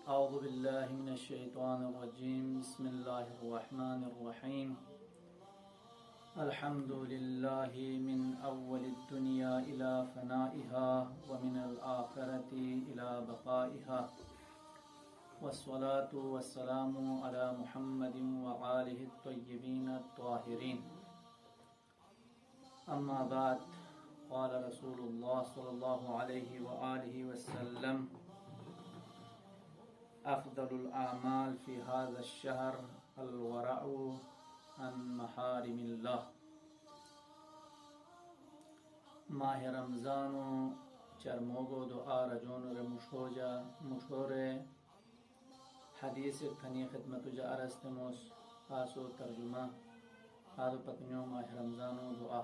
أعوذ بالله من الشيطان الرجيم بسم الله الرحمن الرحيم الحمد لله من أول الدنيا إلى فنائها ومن الآخرة إلى بقائها والصلاة والسلام على محمد وآله الطيبين الطاهرين أما بعد قال رسول الله صلى الله عليه وآله وسلم أفضل الأعمال في هذا الشهر الورع عن محارم الله ماه رمضان چرموگو دعا رجون ر مشهور حدیث تھنی خدمت جا ارستموس آسو ترجمہ آدو پتنیوں ماه رمضان دعا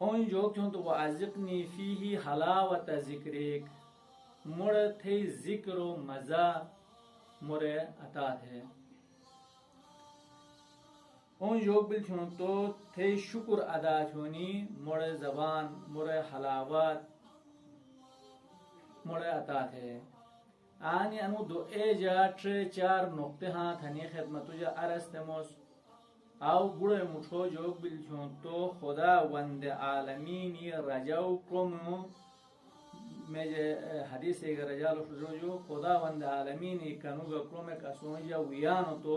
اون جو کن تو وعزقنی فیه حلاوت ذکرک مر تھی ذکر و مزہ مر عطا ہے. اون جو بل چون تو تھی شکر ادا چونی مر زبان مر حلاوت مر عطا ہے. آنی انو دو ایجا تر چار نقطه ها تنی خدمتو جا ارستموس او گوڑه مچو جو بل چون تو خدا وند عالمینی رجاو کرمو میجه حدیث ایک رجالو شجو خدا وند عالمینی کنوگا کرمک اسونجا ویانو تو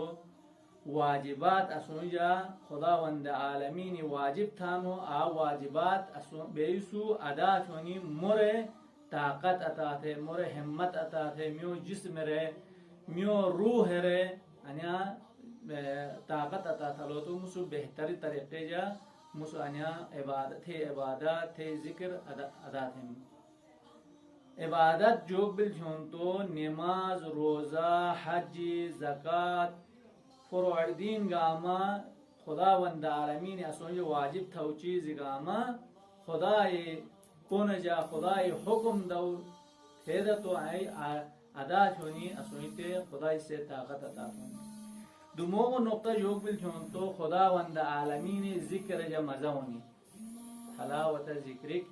واجبات اسونجا خدا وند عالمینی واجب تانو آ واجبات بیسو ادا چونی مره طاقت عطا تھے مور ہمت عطا تھے میو جسم رے میو روح رے انیا طاقت عطا تھا لو تو مسو بہتری طریقے جا مسو انیا عبادت تھے ذکر ادا تھے. عبادت جو بل جھون تو نماز روزہ حج زکات فروع دین گاما خدا وند عالمین اسون جو واجب تھا چیز گاما خدای کون جا خدای حکم دو تیدا تو ادا چونی اسونیتے خدای سے طاقت عطا چونی. دومو نقطہ جو بل چون تو خدا وند عالمین ذکر جا مزونی حلاوت ذکرک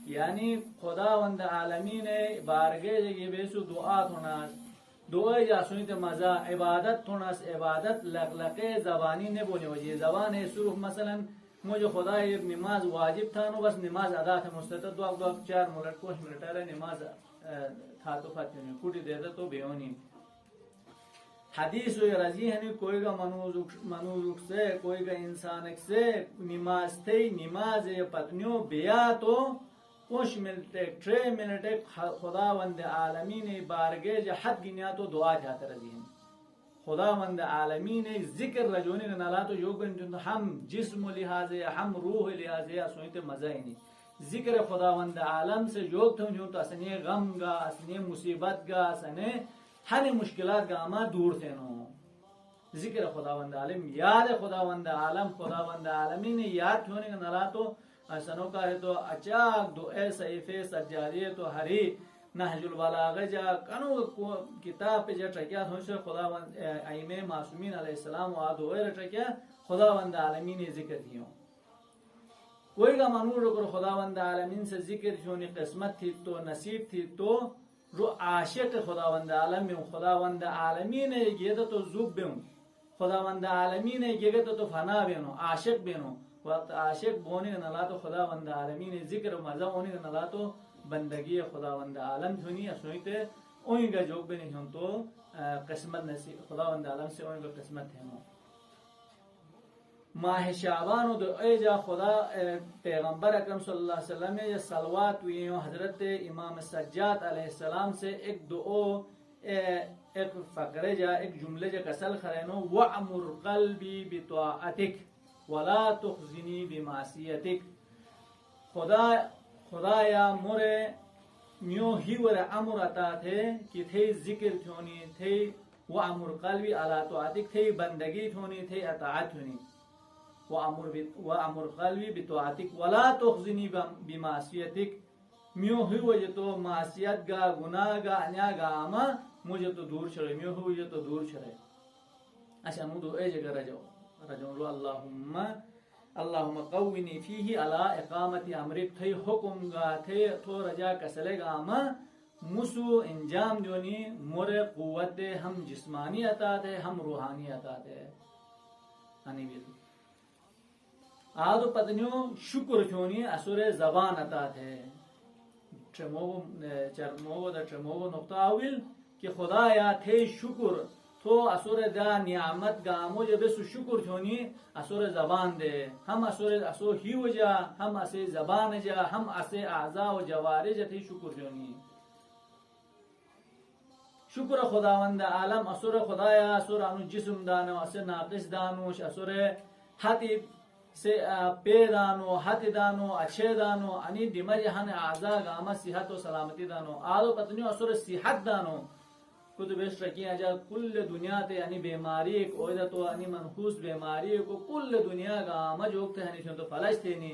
یعنی خدا وند عالمین بارگے جگہ بیسو دعا تھوناس دعا جا سنیتے مزہ عبادت تھوناس عبادت لقلقے زبانی نے بولی وجہ زبان ہے صرف مثلا مجھے خدا نماز واجب تھا نو بس نماز ادا تھا مستطر دو اب 4 منٹ 5 منٹ رہے نماز تھا تو فاتح نہیں کوٹی دیتا تو بیونی حدیث و رضی ہے کوئی گا منوز سے کوئی گا انسان سے نماز تھی نماز پتنیوں بیا تو 5 منٹ 3 منٹ خدا وند عالمین بارگے جا حد گنیا تو دعا جاتا رضی ہے خدا وند عالمین ذکر رجونی نالا تو یوگ بن ہم جسم لحاظ ہم روح لحاظ سوئتے مزہ ہی نہیں ذکر خدا وند عالم سے یوگ تھا جو تو اسنے غم گا اسنے مصیبت گا اسنے ہر مشکلات گا اما دور تھے نو ذکر خدا وند عالم یاد خدا وند عالم خدا وند عالمین یاد ہونے کا نالا تو اسنو کا ہے تو اچاک دو اے صحیفے سجادی تو ہری نهج البلاغه جا کنو کتاب پہ جا ٹرکیا تھوڑا خدا وند ائمه معصومین علیہ السلام و آدھو ایر ٹرکیا خدا وند عالمین ذکر دیوں کوئی گا منور رو خدا وند عالمین سے ذکر چونی قسمت تھی تو نصیب تھی تو رو عاشق خدا وند عالم میں خدا وند عالمین یہ تو زوب بیوں خدا وند عالمین یہ تو فنا بینو عاشق بینو وقت عاشق بونے نلا تو خدا وند عالمین ذکر مزہ ہونے نلا تو بندگی خداوند عالم تھونی اسویتے اوہیں گا جوگ بھی نہیں ہوں تو قسمت نصیب خداوند عالم سے اوہیں گا قسمت ہے. ماہ شعبان و دو ایجا خدا پیغمبر اکرم صلی اللہ علیہ وسلم یا صلوات ہوئی حضرت امام سجاد علیہ السلام سے ایک دعو ایک فقرے جا ایک جملے جا کسل خرینو وعمر قلبی بطاعتک ولا تخزنی بمعصیتک خدایا مورے میو ہی ور امر عطا تھے کہ تھے ذکر تھونی تھے وہ امر قلبی علی طاعتک تھے بندگی تھونی تھے اطاعت تھونی وہ امر قلبی بطاعتک ولا تخزنی بمعصیتک میو ہی وجہ تو معصیت گا گناہ گا انیا گا اما مجھے تو دور چڑھے میو ہی وجہ تو دور چڑھے. اچھا نو دو اے جگہ رجو اللہم قوینی فیہی علا اقامت امرک تھے حکم گا تھے تو رجا کسلے گا اما مسو انجام دیونی مور قوت دے ہم جسمانی عطا دے ہم روحانی عطا دے ہنی بیل آدھو پتنیوں شکر چونی اسور زبان عطا دے چرموگو دا چرموگو نقطہ آویل کہ خدا یا تھے شکر تو اسور دا نعمت گامو جب سو شکر چونی اسور زبان دے ہم اسور ہی وجہ ہم اسے زبان جا ہم اسے اعضاء و جوارے جا تھی شکر چونی شکر خداوند عالم اسور خدایا اسور انو جسم دانو اسے ناقص دانوش اسور حتی سے پے دانو حتی دانو اچھے دانو انی دیمر ہن اعضاء گاما صحت و سلامتی دانو آدھو پتنیو اسور صحت دانو کتب اس رکی اجا کل دنیا تے یعنی بیماری ایک اویدہ تو یعنی منخوص بیماری کو کل دنیا کا آمج ہوکتے ہیں تو فلش تینی